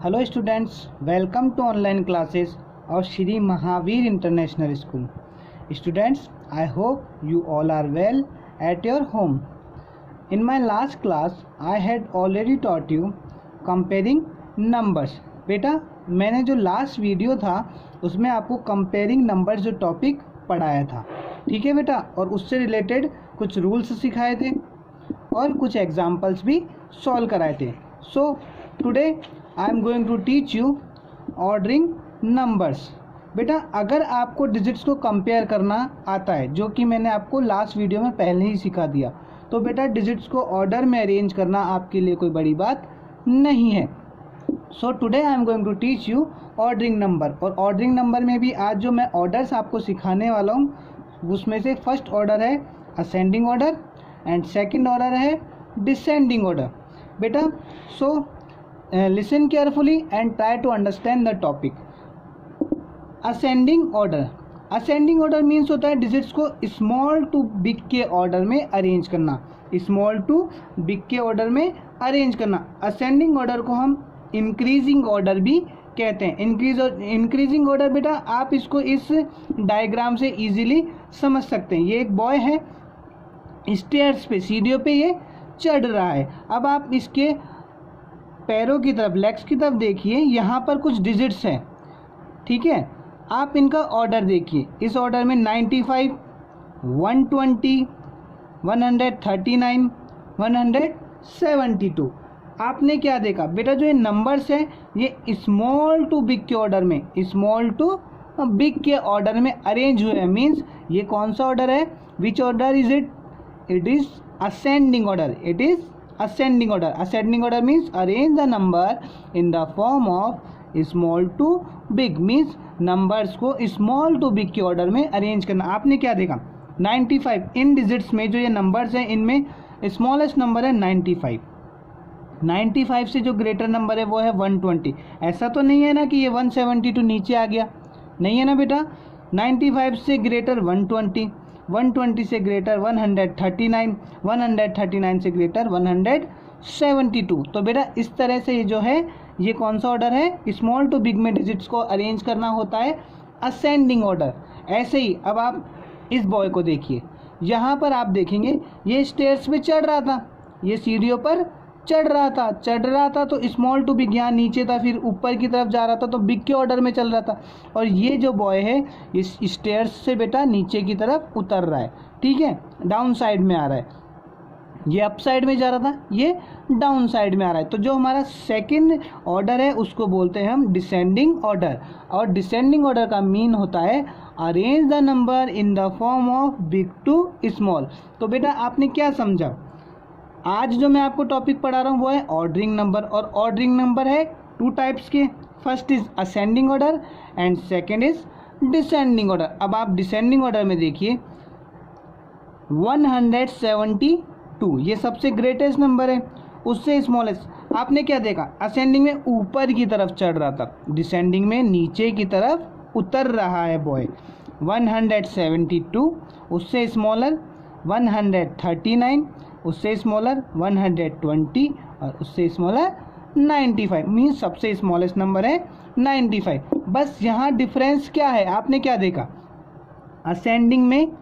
Hello students, welcome to online classes of Shri Mahavir International School. Students, I hope you all are well at your home. In my last class, I had already taught you comparing numbers. बेटा मैंने जो last video था उसमें आपको comparing numbers जो topic पढ़ाया था, ठीक है बेटा, और उससे रिलेटेड कुछ रूल्स सिखाए थे और कुछ एग्जाम्पल्स भी सॉल्व कराए थे. So today I am going to teach you ordering numbers. बेटा अगर आपको डिजिट्स को कंपेयर करना आता है, जो कि मैंने आपको लास्ट वीडियो में पहले ही सिखा दिया, तो बेटा डिजिट्स को ऑर्डर में अरेंज करना आपके लिए कोई बड़ी बात नहीं है. So today I am going to teach you ordering number. और ऑर्डरिंग नंबर में भी आज जो मैं ऑर्डर्स आपको सिखाने वाला हूँ उसमें से फर्स्ट ऑर्डर है ascending order and second order है डिसेंडिंग ऑर्डर. बेटा so listen carefully and try to understand the topic. Ascending order. Ascending order means होता है डिजिट्स को स्मॉल टू बिग के ऑर्डर में अरेंज करना. स्मॉल टू बिग के ऑर्डर में अरेंज करना. असेंडिंग ऑर्डर को हम इंक्रीजिंग ऑर्डर भी कहते हैं. इंक्रीजिंग ऑर्डर बेटा आप इसको इस डायग्राम से इजीली समझ सकते हैं. ये एक बॉय है, स्टेयर्स पे सीढ़ियों पे ये चढ़ रहा है. अब आप इसके पैरों की तरफ, लेग्स की तरफ देखिए, यहाँ पर कुछ डिजिट्स हैं, ठीक है. आप इनका ऑर्डर देखिए. इस ऑर्डर में 95, 120, 139, 172. आपने क्या देखा बेटा, जो ये नंबर्स हैं ये स्मॉल टू बिग के ऑर्डर में, स्मॉल टू बिग के ऑर्डर में अरेंज हुए हैं. मीन्स ये कौन सा ऑर्डर है? Which order is it? It is ascending order. It is ascending order. Ascending order means arrange the number in the form of small to big. means numbers को small to big के order में arrange करना. आपने क्या देखा? 95. इन digits में जो ये नंबर्स हैं इनमें स्मॉलेस्ट नंबर है 95. 95 से जो ग्रेटर नंबर है वो है 120. ऐसा तो नहीं है ना कि ये 172 नीचे आ गया, नहीं है ना बेटा. 95 से ग्रेटर 120, 120 से ग्रेटर 139, 139 से ग्रेटर 172. तो बेटा इस तरह से ये जो है ये कौन सा ऑर्डर है? स्मॉल टू बिग में डिजिट्स को अरेंज करना होता है असेंडिंग ऑर्डर. ऐसे ही अब आप इस बॉय को देखिए. यहाँ पर आप देखेंगे ये स्टेयर्स पे चढ़ रहा था, ये सीढ़ियों पर चढ़ रहा था तो स्मॉल टू बिग यहाँ नीचे था, फिर ऊपर की तरफ जा रहा था तो बिग के ऑर्डर में चल रहा था. और ये जो बॉय है ये स्टेयर्स से बेटा नीचे की तरफ उतर रहा है, ठीक है, डाउन साइड में आ रहा है. ये अप साइड में जा रहा था, ये डाउन साइड में आ रहा है. तो जो हमारा सेकंड ऑर्डर है उसको बोलते हैं हम डिसेंडिंग ऑर्डर. और डिसेंडिंग ऑर्डर का मीन होता है arrange the number in the form of big to small. तो बेटा आपने क्या समझा? आज जो मैं आपको टॉपिक पढ़ा रहा हूँ वो है ऑर्डरिंग नंबर. और ऑर्डरिंग नंबर है टू टाइप्स के. First is ascending order and second is descending order. अब आप डिसेंडिंग ऑर्डर में देखिए 172 ये सबसे ग्रेटेस्ट नंबर है, उससे स्मॉलेस्ट. आपने क्या देखा? असेंडिंग में ऊपर की तरफ चढ़ रहा था, डिसेंडिंग में नीचे की तरफ उतर रहा है बॉय. 172 उससे स्मॉलर, 139 उससे स्मॉलर, 120 और उससे स्मॉलर 95. मीन्स सबसे स्मॉलेस्ट नंबर है 95. बस यहाँ डिफरेंस क्या है? आपने क्या देखा? असेंडिंग में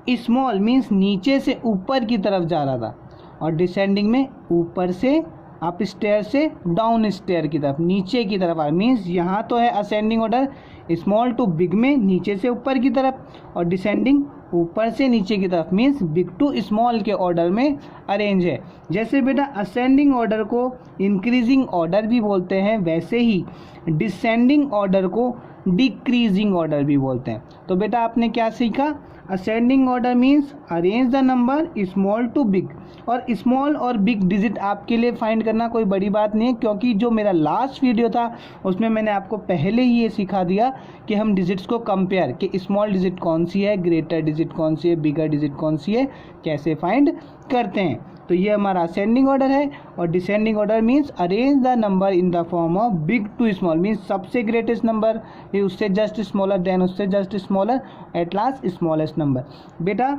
स्मॉल मीन्स नीचे से ऊपर की तरफ जा रहा था और डिसेंडिंग में ऊपर से अप स्टेयर से डाउन स्टेयर की तरफ, नीचे की तरफ आ रहा. मीन्स यहाँ तो है ascending order small to big में नीचे से ऊपर की तरफ, और डिसेंडिंग ऊपर से नीचे की तरफ, मीन्स बिग टू स्मॉल के ऑर्डर में अरेंज है. जैसे बेटा असेंडिंग ऑर्डर को इंक्रीजिंग ऑर्डर भी बोलते हैं, वैसे ही डिसेंडिंग ऑर्डर को डिक्रीजिंग ऑर्डर भी बोलते हैं. तो बेटा आपने क्या सीखा? Ascending order means arrange the number small to big. और स्मॉल और बिग डिजिट आपके लिए फाइंड करना कोई बड़ी बात नहीं है, क्योंकि जो मेरा लास्ट वीडियो था उसमें मैंने आपको पहले ही ये सिखा दिया कि हम डिजिट्स को कंपेयर, कि स्मॉल डिजिट कौन सी है, ग्रेटर डिजिट कौन सी है, बिगर डिजिट कौन सी है, कैसे फाइंड करते हैं. तो ये हमारा असेंडिंग ऑर्डर है. और descending order means arrange the number in the form of big to small. Means सबसे ग्रेटेस्ट नंबर, फिर उससे जस्ट स्मॉलर, देन उससे just smaller, at last smallest number. बेटा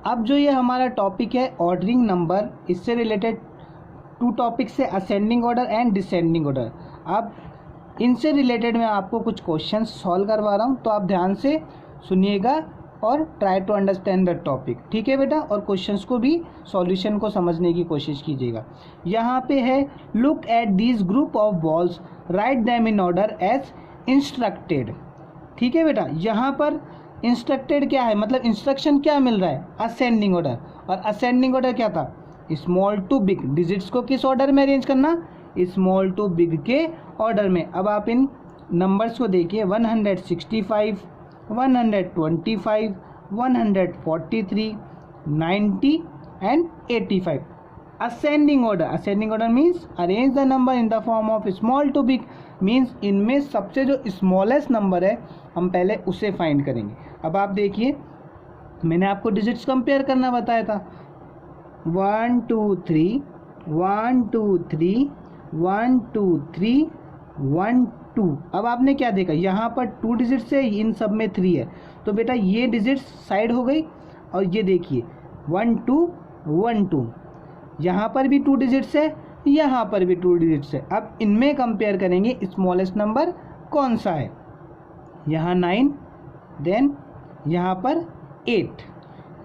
अब जो ये हमारा टॉपिक है ऑर्डरिंग नंबर, इससे रिलेटेड टू टॉपिक्स है ascending order and descending order. अब इनसे रिलेटेड मैं आपको कुछ क्वेश्चंस सॉल्व करवा रहा हूँ, तो आप ध्यान से सुनिएगा और try to understand the topic, ठीक है बेटा। और क्वेश्चंस को भी सॉल्यूशन को समझने की कोशिश कीजिएगा। यहाँ पे है look at this group of balls, write them in order as instructed, ठीक है बेटा। यहाँ पर इंस्ट्रक्टेड क्या है, मतलब इंस्ट्रक्शन क्या मिल रहा है, असेंडिंग ऑर्डर। और असेंडिंग ऑर्डर क्या था, स्मॉल टू बिग, डिजिट्स को किस ऑर्डर में अरेंज करना, स्मॉल टू बिग के ऑर्डर में। अब आप इन नंबर्स को देखिए, 165, 125, 143, 90 and 85। Ascending order, ascending order means arrange the number in the form of small to big, means इनमें सबसे जो स्मॉलेस्ट नंबर है हम पहले उसे फाइंड करेंगे। अब आप देखिए, मैंने आपको डिजिट्स कंपेयर करना बताया था, 1 2 3, 1 2 3, 1 2 3, 1 2। अब आपने क्या देखा, यहाँ पर 2 डिजिट्स है, इन सब में 3 है, तो बेटा ये डिजिट्स साइड हो गई। और ये देखिए 1 2 1 2, यहाँ पर भी 2 डिजिट्स है, यहाँ पर भी 2 डिजिट्स है। अब इनमें कंपेयर करेंगे स्मॉलेस्ट नंबर कौन सा है, यहाँ 9, देन यहाँ पर 8,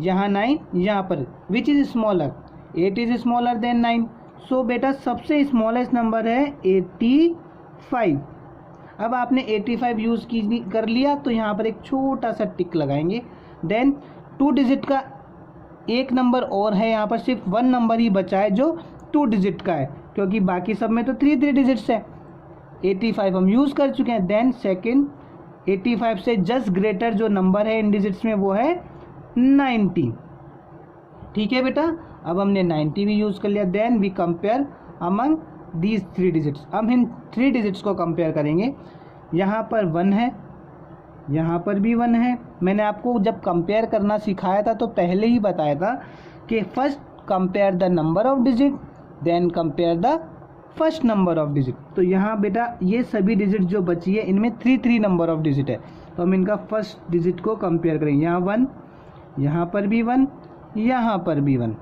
यहाँ 9, यहाँ पर which is smaller, 8 is smaller than 9। सो बेटा सबसे स्मॉलेस्ट नंबर है 85। अब आपने 85 यूज़ कर लिया, तो यहाँ पर एक छोटा सा टिक लगाएंगे। देन 2 डिजिट का एक नंबर और है, यहाँ पर सिर्फ 1 नंबर ही बचा है जो 2 डिजिट का है, क्योंकि बाकी सब में तो 3 डिजिट्स है। 85 हम यूज़ कर चुके हैं। देन सेकेंड 85 से जस्ट ग्रेटर जो नंबर है इन डिजिट्स में वो है 90, ठीक है बेटा। अब हमने 90 भी यूज़ कर लिया। Then we compare among these 3 digits. अब इन 3 डिजिट्स को कंपेयर करेंगे। यहाँ पर 1 है, यहाँ पर भी 1 है। मैंने आपको जब कंपेयर करना सिखाया था तो पहले ही बताया था कि first compare the number of digit, then compare the first number of digit. तो यहाँ बेटा ये सभी डिजिट जो बची है इनमें 3 नंबर ऑफ डिजिट है, तो हम इनका फर्स्ट डिजिट को कंपेयर करेंगे। यहाँ 1, यहाँ पर भी 1, यहाँ पर भी 1।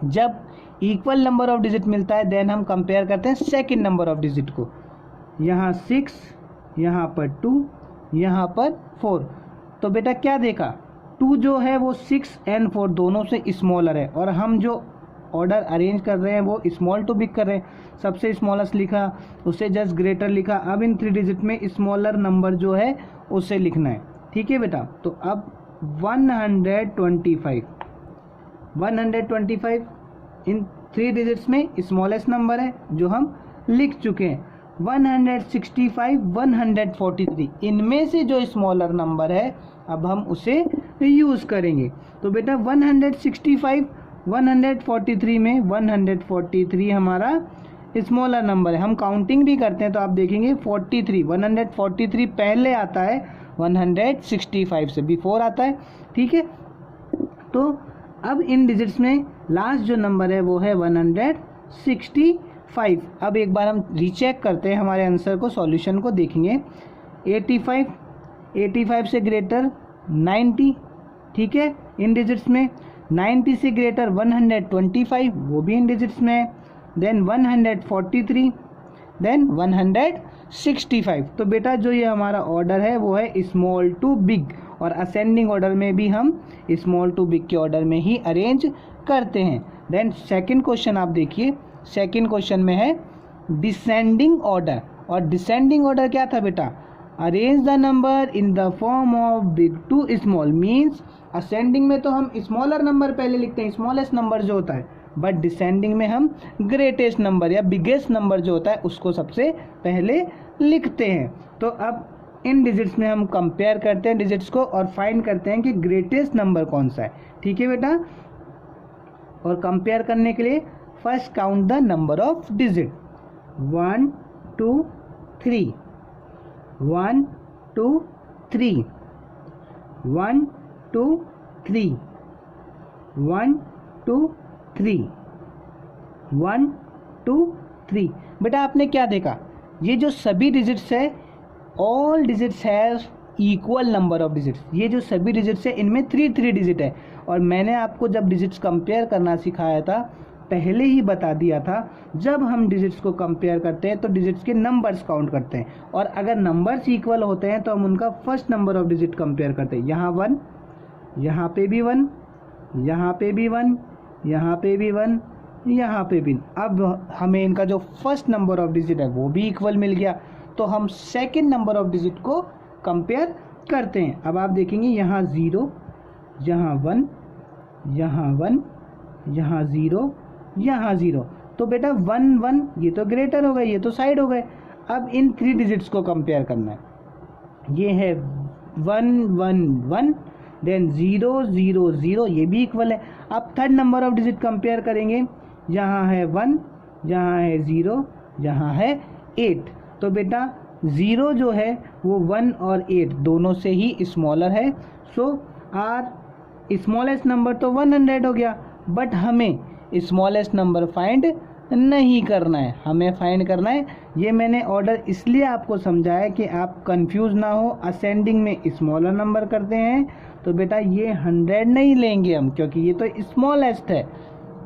जब इक्वल नंबर ऑफ डिजिट मिलता है देन हम कंपेयर करते हैं सेकंड नंबर ऑफ डिजिट को। यहाँ 6, यहाँ पर 2, यहाँ पर 4। तो बेटा क्या देखा, 2 जो है वो 6 एंड 4 दोनों से स्मॉलर है, और हम जो ऑर्डर अरेंज कर रहे हैं वो स्मॉल टू बिग कर रहे हैं। सबसे स्मॉलेस्ट लिखा, उससे जस्ट ग्रेटर लिखा। अब इन 3 डिजिट में स्मॉलर नंबर जो है उसे लिखना है, ठीक है बेटा। तो अब 125 इन 3 डिजिट्स में स्मॉलेस्ट नंबर है जो हम लिख चुके हैं। 165, 143 इनमें से जो स्मॉलर नंबर है अब हम उसे यूज़ करेंगे। तो बेटा 165, 143 में 143 हमारा स्मॉलर नंबर है। हम काउंटिंग भी करते हैं तो आप देखेंगे 43, 143 पहले आता है, 165 से बिफोर आता है, ठीक है। तो अब इन डिजिट्स में लास्ट जो नंबर है वो है 165। अब एक बार हम रीचेक करते हैं हमारे आंसर को, सॉल्यूशन को देखेंगे। 85 से ग्रेटर 90, ठीक है, इन डिजिट्स में। 90 से ग्रेटर 125, वो भी इन डिजिट्स में है। Then 143, then 165। तो बेटा जो ये हमारा ऑर्डर है वो है स्मॉल टू बिग, और असेंडिंग ऑर्डर में भी हम स्मॉल टू बिग के ऑर्डर में ही अरेंज करते हैं। देन सेकंड क्वेश्चन आप देखिए, सेकंड क्वेश्चन में है डिसेंडिंग ऑर्डर। और डिसेंडिंग ऑर्डर क्या था बेटा, arrange the number in the form of big to small. Means ascending में तो हम स्मॉलर नंबर पहले लिखते हैं, स्मॉलेस्ट नंबर जो होता है, बट डिसेंडिंग में हम ग्रेटेस्ट नंबर या बिगेस्ट नंबर जो होता है उसको सबसे पहले लिखते हैं। तो अब इन डिजिट्स में हम कंपेयर करते हैं डिजिट्स को और फाइंड करते हैं कि ग्रेटेस्ट नंबर कौन सा है, ठीक है बेटा। और कंपेयर करने के लिए first count the number of digit, 1 2 3, 1 2 3, 1 2 3, 1 2 3, 1 2 3। बेटा आपने क्या देखा, ये जो सभी डिजिट्स है, all digits have equal number of digits. ये जो सभी डिजिट्स है इनमें 3 डिजिट है। और मैंने आपको जब डिजिट्स कंपेयर करना सिखाया था पहले ही बता दिया था, जब हम डिजिट्स को कंपेयर करते हैं तो डिजिट्स के नंबर्स काउंट करते हैं, और अगर नंबर्स इक्वल होते हैं तो हम उनका first number of digit compare करते हैं। यहाँ 1, यहाँ पे भी 1, यहाँ पे भी 1, यहाँ पे भी 1, यहाँ पे भी। अब हमें इनका जो फर्स्ट नंबर ऑफ डिजिट है वो भी इक्वल मिल गया, तो हम सेकेंड नंबर ऑफ डिजिट को कंपेयर करते हैं। अब आप देखेंगे यहाँ 0, यहाँ 1, यहाँ 1, यहाँ 0, यहाँ 0, तो बेटा 1 1 ये तो ग्रेटर हो गए, ये तो साइड हो गए। अब इन 3 डिजिट्स को कंपेयर करना है। ये है 1 1 1, देन 0 0 0, ये भी इक्वल है। अब third number of digit compare करेंगे, यहाँ है 1, यहाँ है 0, यहाँ है 8, तो बेटा 0 जो है वो 1 और 8 दोनों से ही स्मॉलर है, सो आर स्मॉलेस्ट नंबर तो 100 हो गया। बट हमें स्मॉलेस्ट नंबर फाइंड नहीं करना है, हमें फाइंड करना है, ये मैंने ऑर्डर इसलिए आपको समझाया कि आप कंफ्यूज ना हो। असेंडिंग में स्मॉलर नंबर करते हैं तो बेटा ये 100 नहीं लेंगे हम, क्योंकि ये तो स्मॉलेस्ट है,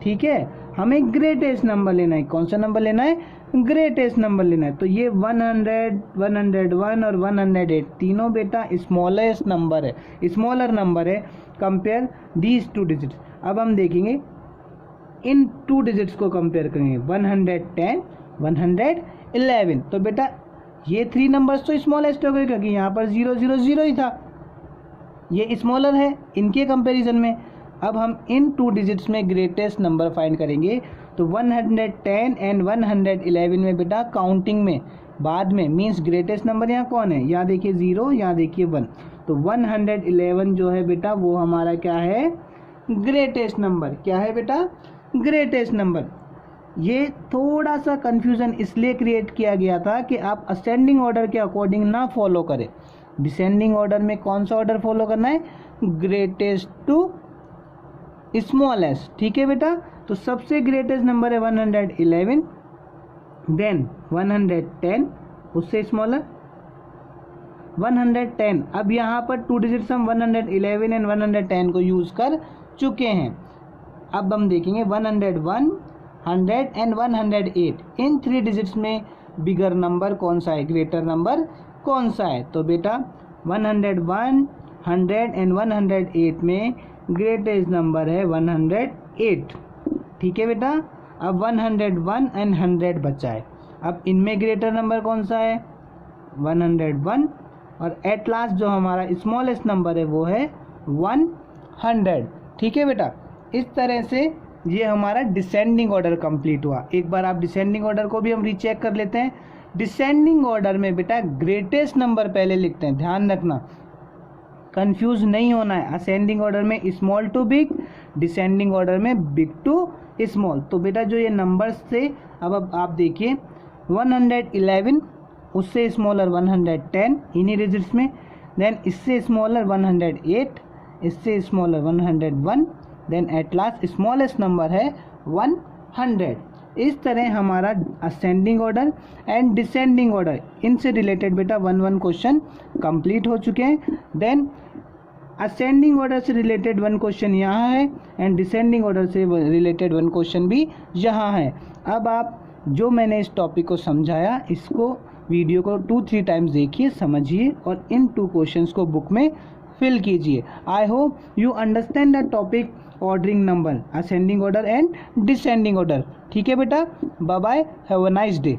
ठीक है। हमें ग्रेटेस्ट नंबर लेना है। कौन सा नंबर लेना है? ग्रेटेस्ट नंबर लेना है। तो ये 100, 101 और 108 तीनों बेटा स्मॉलेस्ट नंबर है, स्मॉलर नंबर है कंपेयर दीज 2 डिजिट्स। अब हम देखेंगे इन 2 डिजिट्स को कंपेयर करेंगे, 110, 111, तो बेटा ये 3 नंबर्स तो स्मॉलेस्ट हो गए, क्योंकि यहाँ पर 0 0 0 ही था, ये स्मॉलर है इनके कंपैरिजन में। अब हम इन 2 डिजिट्स में ग्रेटेस्ट नंबर फाइंड करेंगे, तो 110 एंड 111 में बेटा काउंटिंग में बाद में मीन्स ग्रेटेस्ट नंबर यहाँ कौन है? यहाँ देखिए 0, यहाँ देखिए 1, तो 111 जो है बेटा वो हमारा क्या है? Greatest number. क्या है बेटा? Greatest number. ये थोड़ा सा कंफ्यूजन इसलिए क्रिएट किया गया था कि आप असेंडिंग ऑर्डर के अकॉर्डिंग ना फॉलो करें। डिसेंडिंग ऑर्डर में कौन सा ऑर्डर फॉलो करना है? ग्रेटेस्ट टू स्मॉलेस्ट, ठीक है बेटा। तो सबसे ग्रेटेस्ट नंबर है 111, देन 110, उससे स्मॉलर 110। अब यहाँ पर 2 डिजिट्स हम 111 एंड 110 को यूज़ कर चुके हैं। अब हम देखेंगे 101, 100 एंड 108, इन 3 डिजिट्स में बिगर नंबर कौन सा है, ग्रेटर नंबर कौन सा है? तो बेटा 101, 100 एंड 108 में ग्रेटेस्ट नंबर है 108, ठीक है बेटा। अब 101 एंड 100 बचा है, अब इनमें ग्रेटर नंबर कौन सा है? 101, और एट लास्ट जो हमारा स्मॉलेस्ट नंबर है वो है 100, ठीक है बेटा। इस तरह से ये हमारा डिसेंडिंग ऑर्डर कंप्लीट हुआ। एक बार आप डिसेंडिंग ऑर्डर को भी हम रीचेक कर लेते हैं। डिसेंडिंग ऑर्डर में बेटा ग्रेटेस्ट नंबर पहले लिखते हैं, ध्यान रखना, कंफ्यूज नहीं होना है। असेंडिंग ऑर्डर में small to big, descending order में बिग टू स्मॉल। तो बेटा जो ये नंबर्स थे, अब आप देखिए 111, उससे स्मॉलर 110 इन्हीं डिजिट्स में, देन इससे स्मॉलर 108, इससे smaller 101, then at last smallest number है 100। इस तरह हमारा ascending order and descending order इनसे रिलेटेड बेटा 1 क्वेश्चन कंप्लीट हो चुके हैं। देन असेंडिंग ऑर्डर से रिलेटेड 1 क्वेश्चन यहाँ है एंड डिसेंडिंग ऑर्डर से रिलेटेड 1 क्वेश्चन भी यहाँ है। अब आप जो मैंने इस टॉपिक को समझाया, इसको वीडियो को 2-3 टाइम्स देखिए, समझिए और इन 2 क्वेश्चंस को बुक में फिल कीजिए। I hope you understand the topic ordering number, ascending order and descending order, ठीक है बेटा। Bye bye, have a nice day.